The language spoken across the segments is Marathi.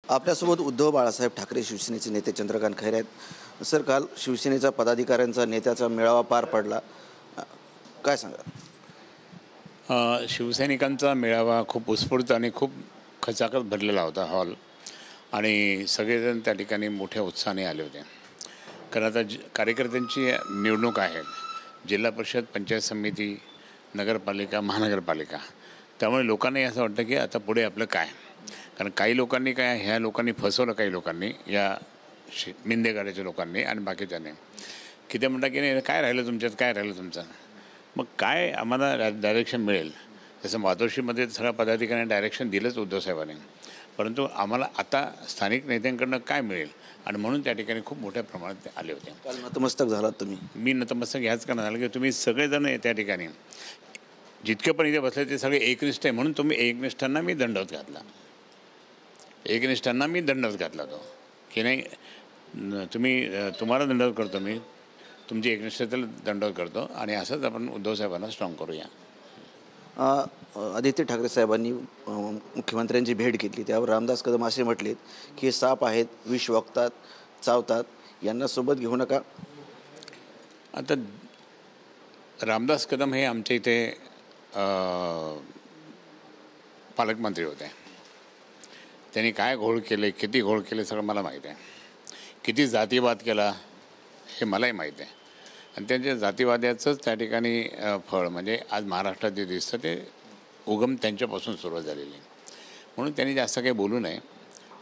आपल्यासोबत उद्धव बाळासाहेब ठाकरे शिवसेनेचे नेते चंद्रकांत खैरे आहेत. सर, काल शिवसेनेचा पदाधिकाऱ्यांचा नेत्याचा मेळावा पार पडला. काय सांगा? शिवसैनिकांचा मेळावा खूप उत्स्फूर्त आणि खूप खचाखच भरलेला होता हॉल, आणि सगळेजण त्या ठिकाणी मोठ्या उत्साहाने आले होते. कारण आता कार्यकर्त्यांची निवडणूक आहे, जिल्हा परिषद, पंचायत समिती, नगरपालिका, महानगरपालिका. त्यामुळे लोकांनाही असं वाटतं की आता पुढे आपलं काय. कारण काही लोकांनी ह्या लोकांनी फसवलं, काही लोकांनी, या मिंदेगाड्याच्या लोकांनी आणि बाकीच्याने, की ते म्हणतात की नाही, काय राहिलं तुमच्यात, काय राहिलं तुमचं. मग काय आम्हाला डायरेक्शन मिळेल. जसं मातोश्रीमध्ये सगळ्या पदाधिकाऱ्यांनी डायरेक्शन दिलंच उद्धवसाहेबांनी, परंतु आम्हाला आता स्थानिक नेत्यांकडनं काय मिळेल, आणि म्हणून त्या ठिकाणी खूप मोठ्या प्रमाणात ते आले होते. काल नतमस्तक झालात तुम्ही. मी नतमस्तक ह्याच कारण झालं की तुम्ही सगळेजण त्या ठिकाणी जितके पण इथे बसले ते सगळे एकनिष्ठ आहे, म्हणून तुम्ही एकनिष्ठांना मी दंडवत घातला. एकनिष्ठांना मी दंडवत घातला तो की नाही, तुम्हाला दंडवत करतो, मी तुमची एकनिष्ठतेला दंडवत करतो, आणि असंच आपण उद्धवसाहेबांना स्ट्रॉंग करूया. आदित्य ठाकरे साहेबांनी मुख्यमंत्र्यांची भेट घेतली. त्यावर रामदास कदम असे म्हटलेत की हे साप आहेत, विष वगतात, चावतात, यांना सोबत घेऊ नका. आता रामदास कदम हे आमच्या इथे पालकमंत्री होते. त्यांनी काय घोळ केले, किती घोळ केले, सगळं मला माहीत आहे. किती जातीवाद केला हे मलाही माहीत आहे. आणि त्यांच्या जातीवाद्याचंच त्या ठिकाणी फळ म्हणजे आज महाराष्ट्रात जे दिसतं ते उगम त्यांच्यापासून सुरुवात झालेली. म्हणून त्यांनी जास्त काही बोलू नये.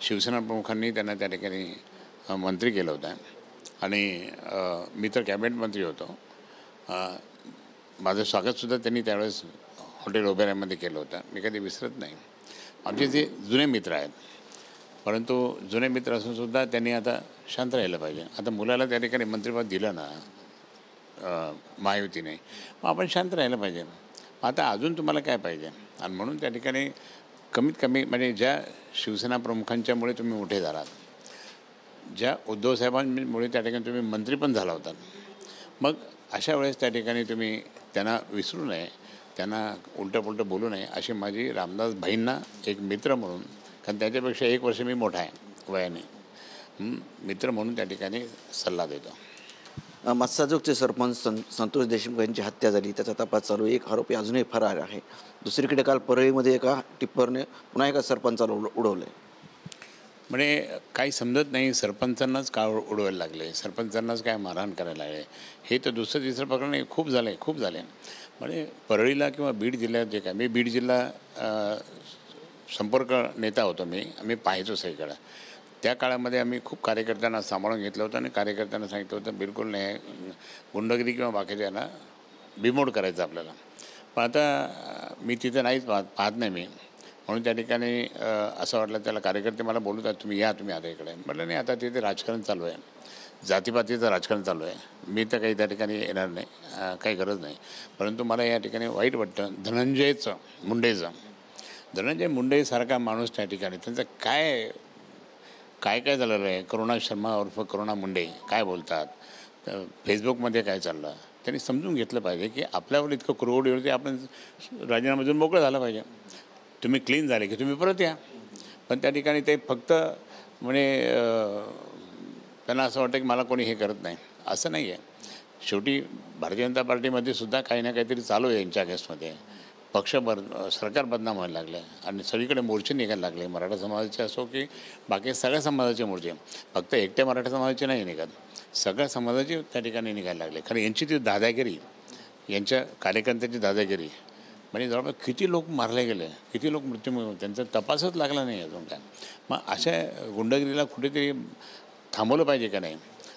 शिवसेना प्रमुखांनी त्यांना त्या ठिकाणी मंत्री केलं होतं, आणि मी तर कॅबिनेट मंत्री होतो. माझं स्वागतसुद्धा त्यांनी त्यावेळेस हॉटेल ओबेरायमध्ये केलं होतं. मी कधी विसरत नाही. आमचे जे जुने मित्र आहेत, परंतु जुने मित्र असूनसुद्धा त्यांनी आता शांत राहिलं पाहिजे. आता मुलाला त्या ठिकाणी मंत्रिपद दिलं ना महायुतीने, मग आपण शांत राहिलं पाहिजे. आता अजून तुम्हाला काय पाहिजे. आणि म्हणून त्या ठिकाणी कमीत कमी म्हणजे ज्या शिवसेना प्रमुखांच्यामुळे तुम्ही मोठे झालात, ज्या उद्धवसाहेबांमुळे त्या ठिकाणी तुम्ही मंत्री पण झाला होतात, मग अशा वेळेस त्या ठिकाणी तुम्ही त्यांना विसरू नये, त्यांना उलटं बोलू नये, अशी माझी रामदास भाईंना एक मित्र म्हणून, कारण त्याच्यापेक्षा 1 वर्ष मी मोठा आहे वयाने, मित्र म्हणून त्या ठिकाणी सल्ला देतो. मस्साजोगचे सरपंच संतोष देशमुख यांची हत्या झाली, त्याचा तपास चालू. एक आरोपी अजूनही फरार आहे. दुसरीकडे काल परळीमध्ये एका टिप्परने पुन्हा एका सरपंचाला उडवलं. म्हणजे काही समजत नाही, सरपंचांनाच का उडवायला लागले, सरपंचांनाच काय मारहाण करायला लागले. हे तर दुसरं तिसरं प्रकरण नाही, खूप झाले. म्हणजे परळीला किंवा बीड जिल्ह्यात जे काय, मी बीड जिल्हा संपर्क नेता होतो. आम्ही पाहायचो सगळीकडं. त्या काळामध्ये आम्ही खूप कार्यकर्त्यांना सांभाळून घेतलं होतं, आणि कार्यकर्त्यांना सांगितलं होतं बिलकुल नाही, गुंडगिरी किंवा बाकीच्यांना बिमोड करायचं आपल्याला. पण आता मी तिथं नाहीच पाहत नाही मी. म्हणून त्या ठिकाणी असं वाटलं, त्याला कार्यकर्ते मला बोलतात, तुम्ही आता इकडे. म्हटलं नाही, आता तिथे राजकारण चालू आहे, जातीपातीचं राजकारण चालू आहे. मी तर काही त्या ठिकाणी येणार नाही, काही गरज नाही. परंतु मला या ठिकाणी वाईट वाटतं धनंजय मुंडेसारखा माणूस त्या ठिकाणी, त्यांचं काय झालेलं आहे. करुणा शर्मा उर्फ करुणा मुंडे काय बोलतात, फेसबुकमध्ये काय चाललं, त्यांनी समजून घेतलं पाहिजे की आपल्यावर इतकं क्रोध येते, आपण राजीनामा देऊन मोकळं झालं पाहिजे. तुम्ही क्लीन झाले की तुम्ही परत या. पण त्या ठिकाणी ते फक्त म्हणजे त्यांना असं वाटतं की मला कोणी हे करत नाही, असं नाही आहे. शेवटी भारतीय जनता पार्टीमध्ये सुद्धा काही ना काहीतरी चालू आहे यांच्या अगेन्स्टमध्ये. सरकार बदनाम व्हायला लागलं, आणि सगळीकडे मोर्चे निघायला लागले, मराठा समाजाचे असो की बाकी सगळ्या समाजाचे मोर्चे. फक्त एकट्या मराठा समाजाचे नाही निघत, सगळ्या समाजाचे त्या ठिकाणी निघायला लागले. कारण यांची ती दादागिरी, यांच्या कार्यकर्त्यांची दादागिरी, म्हणजे जवळपास किती लोक मारले गेले, किती लोक मृत्यू, त्यांचा तपासच लागला नाही अजून काय. मग अशा गुंडगिरीला कुठेतरी थांबवलं पाहिजे का नाही.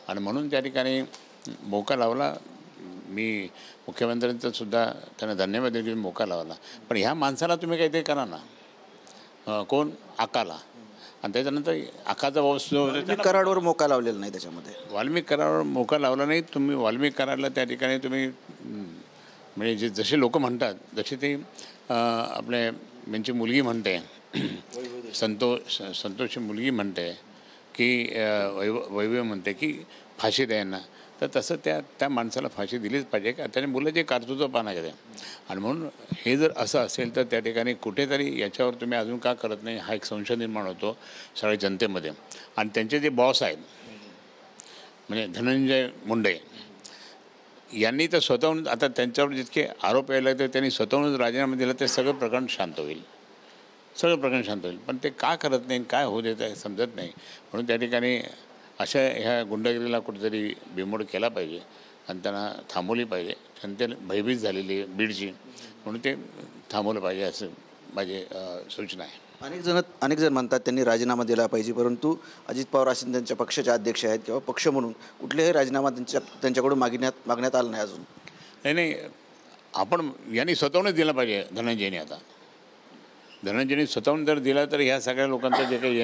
आणि म्हणून त्या ठिकाणी मोका लावला. मी मुख्यमंत्र्यांचं सुद्धा त्यांना धन्यवाद देऊन मोका लावला. पण ह्या माणसाला तुम्ही काहीतरी करा ना. कोण? आकाला. आणि त्याच्यानंतर आकाचा वावस कराडवर मोका लावलेला नाही. त्याच्यामध्ये वाल्मिक करारावर मोका लावला नाही. तुम्ही वाल्मिक करारला त्या ठिकाणी तुम्ही म्हणजे जसे लोक म्हणतात, जशी ती आपले यांची मुलगी म्हणते, संतोषची मुलगी म्हणते की वैभव म्हणते की फाशी द्या यांना, तर तसं त्या माणसाला फाशी दिलीच पाहिजे का त्याने मुलाचे कर्तृत्व पाहणं आहे आणि म्हणून हे जर असं असेल तर त्या ठिकाणी कुठेतरी याच्यावर तुम्ही अजून का करत नाही हा एक संशय निर्माण होतो सगळ्या जनतेमध्ये. आणि त्यांचे जे बॉस आहेत म्हणजे धनंजय मुंडे यांनी तर स्वतःहून आता त्यांच्यावर जितके आरोप यायला तर त्यांनी स्वतःहूनच राजीनामा दिला ते सगळं प्रकरण शांत होईल, सगळं प्रकरण शांत होईल. पण ते का करत नाही काय होऊ देत आहे समजत नाही. म्हणून त्या ठिकाणी अशा ह्या गुंडगिरीला कुठेतरी बिमोड केला पाहिजे आणि त्यांना थांबवली पाहिजे. जनतेला भयभीत झालेली आहे बीडची म्हणून ते थांबवलं पाहिजे असं माझी सूचना आहे. अनेक जण म्हणतात त्यांनी राजीनामा दिला पाहिजे, परंतु अजित पवार असे त्यांच्या पक्षाचे अध्यक्ष आहेत किंवा पक्ष म्हणून कुठलेही राजीनामा त्यांच्याकडून मागण्यात आला नाही अजून. नाही आपण यांनी स्वतःहूनच दिला पाहिजे. धनंजयने स्वतःहून जर दिला तर ह्या सगळ्या लोकांचं जे काही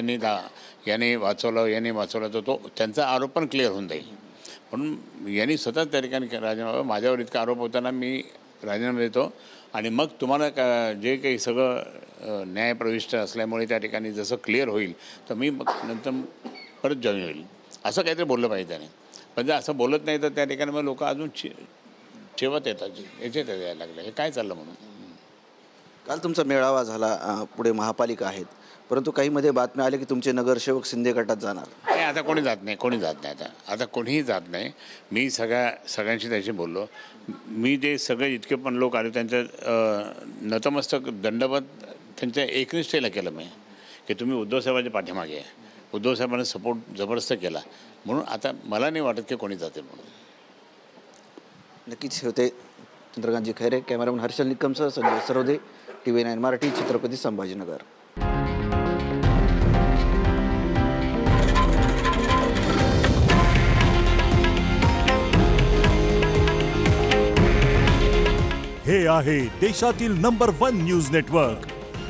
यांनी वाचवलं तर तो त्यांचा आरोप पण क्लिअर होऊन जाईल. म्हणून यांनी स्वतः त्या ठिकाणी राजीनामा माझ्यावर इतका आरोप होताना मी राजीनामा देतो आणि मग तुम्हाला जे काही सगळं न्यायप्रविष्ट असल्यामुळे त्या ठिकाणी जसं क्लिअर होईल तर मी मग नंतर परत जॉईन होईल असं काहीतरी बोललं पाहिजे त्याने. पण जर असं बोलत नाही तर त्या ठिकाणी मग लोक अजून चेवत येतात याच्यात यायला लागलं हे काय चाललं म्हणून. काल तुमचा मेळावा झाला, पुढे महापालिका आहेत, परंतु काहीमध्ये बातम्या आल्या की तुमचे नगरसेवक शिंदे गटात जाणार. नाही आता कोणी जात नाही आता कोणीही जात नाही. मी सगळ्यांशी त्याशी बोललो. मी जे सगळे इतके पण लोक आले त्यांचं नतमस्तक दंडवत त्यांच्या एकनिष्ठेला केलं मी की तुम्ही उद्धव साहेबांच्या पाठीमागे आहे. उद्धव साहेबांना सपोर्ट जबरदस्त केला म्हणून आता मला नाही वाटत की कोणी जाते म्हणून. नक्कीच होते चंद्रकांतजी खैरे. कॅमेरामन हर्षल निकमसह संजय सरोदे, TV9 मराठी, छत्रपती संभाजीनगर. हे आहे देशातील नंबर 1 न्यूज नेटवर्क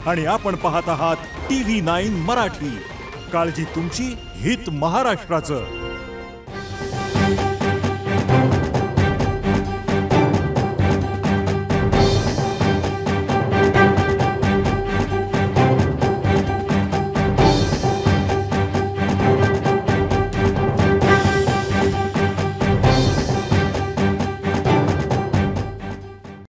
आणि आपण पाहत आहात TV9 मराठी. काळजी तुमची, हित महाराष्ट्राचं.